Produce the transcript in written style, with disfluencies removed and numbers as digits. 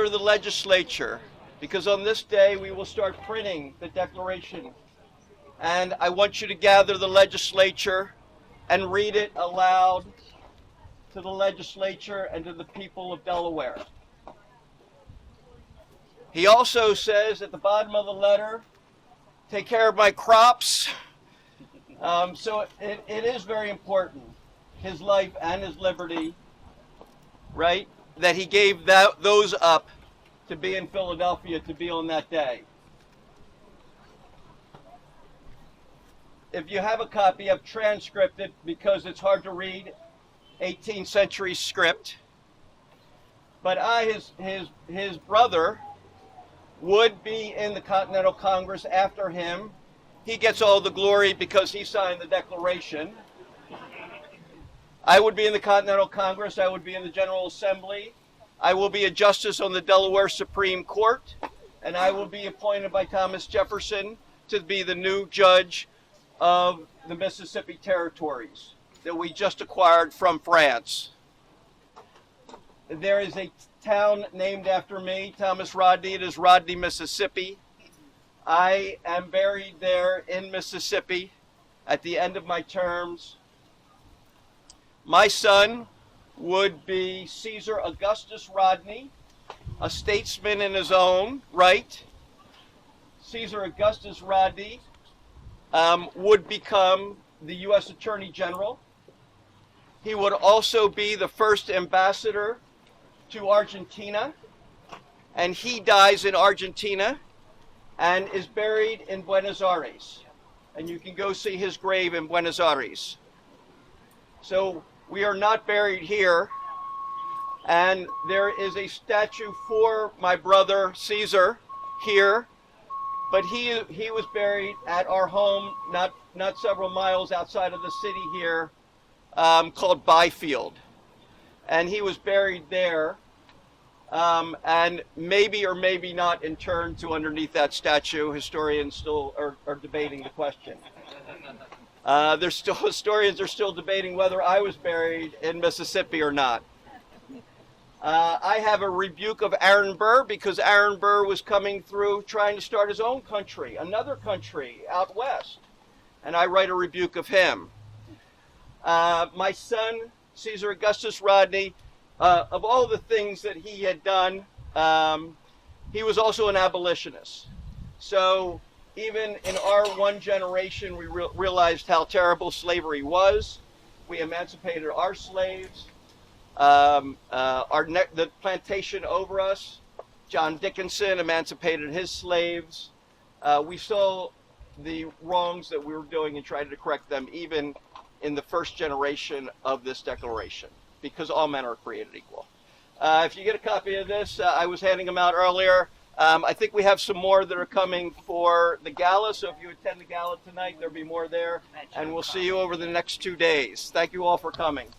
the legislature, because on this day we will start printing the Declaration. And I want you to gather the legislature and read it aloud to the legislature and to the people of Delaware. He also says at the bottom of the letter, take care of my crops. So it is very important, his life and his liberty, right? That he gave those up to be in Philadelphia, to be on that day. If you have a copy, I've transcribed it because it's hard to read, 18th century script. But his brother, would be in the Continental Congress after him. He gets all the glory because he signed the Declaration. I would be in the Continental Congress. I would be in the General Assembly. I will be a justice on the Delaware Supreme Court, and I will be appointed by Thomas Jefferson to be the new judge of the Mississippi territories that we just acquired from France. There is a town named after me, Thomas Rodney. It is Rodney, Mississippi. I am buried there in Mississippi at the end of my terms. My son would be Caesar Augustus Rodney, a statesman in his own right. Caesar Augustus Rodney would become the U.S. Attorney General. He would also be the first ambassador to Argentina, and he dies in Argentina and is buried in Buenos Aires. And you can go see his grave in Buenos Aires. So we are not buried here, and there is a statue for my brother Caesar here, but he was buried at our home, not several miles outside of the city here, called Byfield. And he was buried there, and maybe or maybe not interned to underneath that statue. Historians still are debating the question. Historians are still debating whether I was buried in Mississippi or not. I have a rebuke of Aaron Burr because Aaron Burr was coming through trying to start his own country, another country out west, and I write a rebuke of him. My son, Caesar Augustus Rodney, of all the things that he had done, he was also an abolitionist. So even in our one generation, we realized how terrible slavery was. We emancipated our slaves. The plantation over us, John Dickinson emancipated his slaves. We saw the wrongs that we were doing and tried to correct them even in the first generation of this declaration, because all men are created equal. If you get a copy of this, I was handing them out earlier. I think we have some more that are coming for the gala, so if you attend the gala tonight, there'll be more there, and we'll see you over the next 2 days. Thank you all for coming.